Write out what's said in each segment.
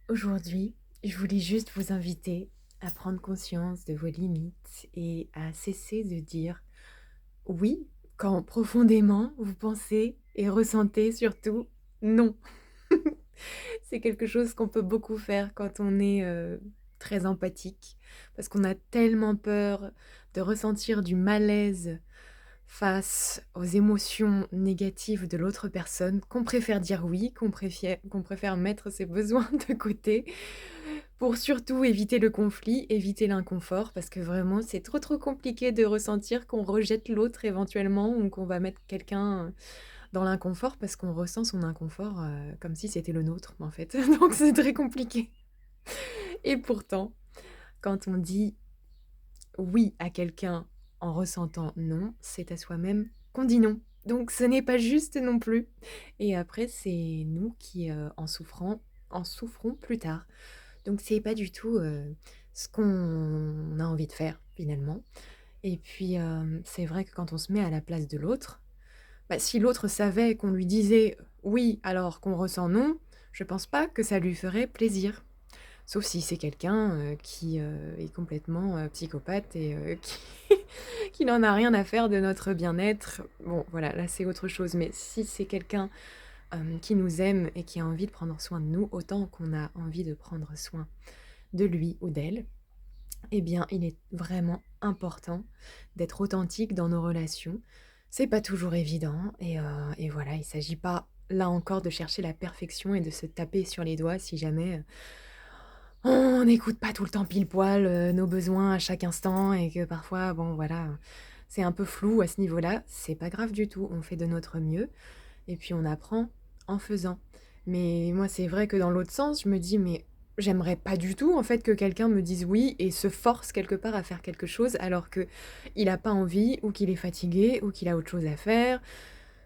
Aujourd'hui, je voulais juste vous inviter à prendre conscience de vos limites et à cesser de dire oui quand profondément vous pensez et ressentez surtout non. C'est quelque chose qu'on peut beaucoup faire quand on est très empathique, parce qu'on a tellement peur de ressentir du malaise face aux émotions négatives de l'autre personne qu'on préfère dire oui, qu'on préfère mettre ses besoins de côté pour surtout éviter le conflit, éviter l'inconfort, parce que vraiment c'est trop, trop compliqué de ressentir qu'on rejette l'autre éventuellement ou qu'on va mettre quelqu'un, dans l'inconfort parce qu'on ressent son inconfort, comme si c'était le nôtre, en fait. Donc c'est très compliqué et pourtant, quand on dit oui à quelqu'un en ressentant non, c'est à soi-même qu'on dit non. Donc ce n'est pas juste non plus et après c'est nous qui, en souffrons plus tard. Donc c'est pas du tout, ce qu'on a envie de faire finalement et puis, c'est vrai que quand on se met à la place de l'autre, bah, si l'autre savait qu'on lui disait «oui» alors qu'on ressent «non», je pense pas que ça lui ferait plaisir. Sauf si c'est quelqu'un, qui, est complètement, psychopathe et qui qui n'en a rien à faire de notre bien-être. Bon voilà, là c'est autre chose, mais si c'est quelqu'un, qui nous aime et qui a envie de prendre soin de nous autant qu'on a envie de prendre soin de lui ou d'elle, eh bien, il est vraiment important d'être authentique dans nos relations. C'est pas toujours évident et voilà, il s'agit pas, là encore, de chercher la perfection et de se taper sur les doigts si jamais, on n'écoute pas tout le temps pile poil, nos besoins à chaque instant et que parfois, bon voilà, c'est un peu flou à ce niveau-là. C'est pas grave du tout, on fait de notre mieux et puis on apprend en faisant. Mais moi, c'est vrai que dans l'autre sens, je me dis: «Mais j'aimerais pas du tout en fait que quelqu'un me dise oui et se force quelque part à faire quelque chose alors qu'il a pas envie ou qu'il est fatigué ou qu'il a autre chose à faire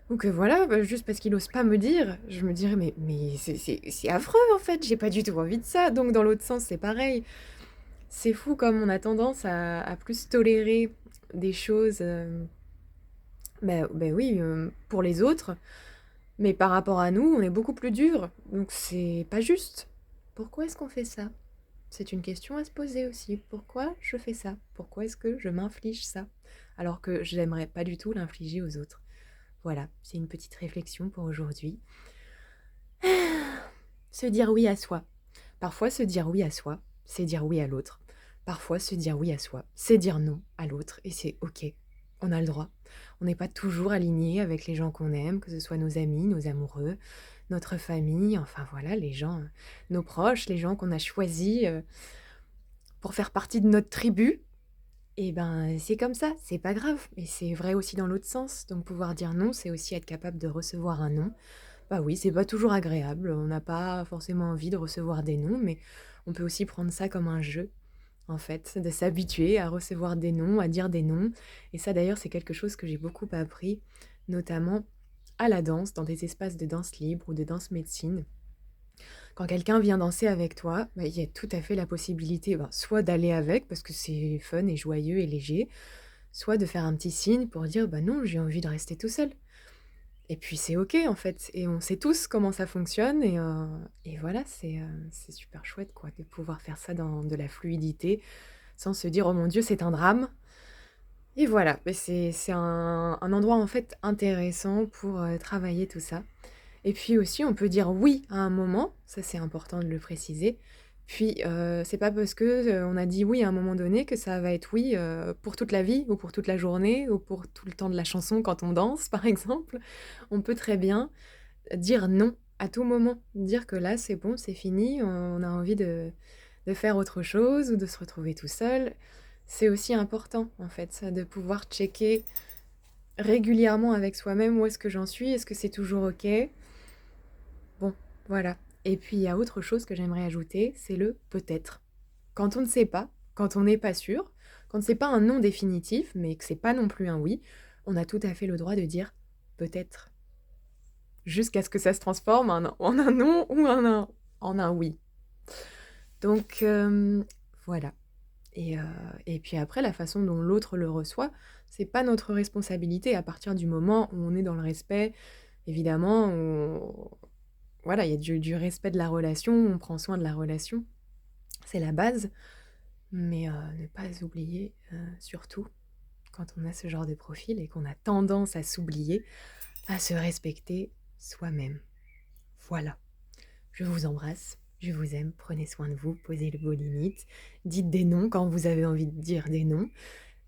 ou que voilà, bah, juste parce qu'il ose pas me dire». Je me dirais: «Mais c'est affreux en fait, j'ai pas du tout envie de ça». Donc dans l'autre sens, c'est pareil. C'est fou comme on a tendance à plus tolérer des choses, bah oui, pour les autres mais par rapport à nous, on est beaucoup plus dur, donc c'est pas juste. Pourquoi est-ce qu'on fait ça? C'est une question à se poser aussi. Pourquoi je fais ça? Pourquoi est-ce que je m'inflige ça? Alors que j'aimerais pas du tout l'infliger aux autres. Voilà, c'est une petite réflexion pour aujourd'hui. Se dire oui à soi. Parfois, se dire oui à soi, c'est dire oui à l'autre. Parfois, se dire oui à soi, c'est dire non à l'autre et c'est OK. On a le droit. On n'est pas toujours aligné avec les gens qu'on aime, que ce soit nos amis, nos amoureux, notre famille, enfin voilà, les gens, nos proches, les gens qu'on a choisis, pour faire partie de notre tribu et ben, c'est comme ça, c'est pas grave et c'est vrai aussi dans l'autre sens. Donc pouvoir dire non, c'est aussi être capable de recevoir un non. Bah oui, c'est pas toujours agréable, on n'a pas forcément envie de recevoir des noms, mais on peut aussi prendre ça comme un jeu, en fait, de s'habituer à recevoir des noms, à dire des noms. Et ça d'ailleurs, c'est quelque chose que j'ai beaucoup appris, notamment à la danse, dans des espaces de danse libre ou de danse médecine. Quand quelqu'un vient danser avec toi, bah, il y a tout à fait la possibilité, ben, soit d'aller avec parce que c'est fun et joyeux et léger, soit de faire un petit signe pour dire: «Bah non, j'ai envie de rester tout seul». Et puis c'est OK, en fait et on sait tous comment ça fonctionne et voilà, c'est super chouette, quoi, de pouvoir faire ça dans de la fluidité, sans se dire: «Oh mon Dieu, c'est un drame» et voilà, mais c'est un endroit, en fait, intéressant pour, travailler tout ça et puis aussi, on peut dire «oui» à un moment, ça, c'est important de le préciser. Puis, c'est pas parce que, on a dit «oui» à un moment donné que ça va être «oui», pour toute la vie ou pour toute la journée ou pour tout le temps de la chanson quand on danse, par exemple. On peut très bien dire «non» à tout moment. Dire que là, c'est bon, c'est fini, on a envie de faire autre chose ou de se retrouver tout seul. C'est aussi important, en fait, ça, de pouvoir checker régulièrement avec soi-même où est-ce que j'en suis? Est-ce que c'est toujours OK? Bon, voilà et puis il y a autre chose que j'aimerais ajouter, c'est le «peut-être». Quand on ne sait pas, quand on n'est pas sûr, quand c'est pas un non définitif, mais que c'est pas non plus un oui, on a tout à fait le droit de dire: «Peut-être». Jusqu'à ce que ça se transforme en un non ou en un oui. Donc voilà et puis après la façon dont l'autre le reçoit, c'est pas notre responsabilité à partir du moment où on est dans le respect, évidemment, voilà, il y a du respect de la relation, on prend soin de la relation, c'est la base, mais ne pas oublier, surtout quand on a ce genre de profil et qu'on a tendance à s'oublier, à se respecter soi-même. Voilà. Je vous embrasse, je vous aime, prenez soin de vous, posez vos limites, dites des non quand vous avez envie de dire des non.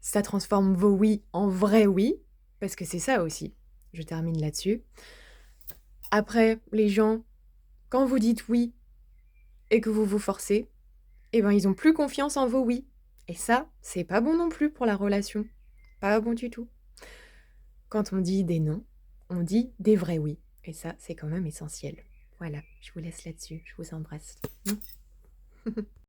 Ça transforme vos oui en vrais oui, parce que c'est ça aussi. Je termine là-dessus. Après, les gens, quand vous dites oui et que vous vous forcez, eh ben ils ont plus confiance en vos oui. Et ça, c'est pas bon non plus pour la relation. Pas bon du tout. Quand on dit des non, on dit des vrais oui. Et ça, c'est quand même essentiel. Voilà, je vous laisse là-dessus. Je vous embrasse.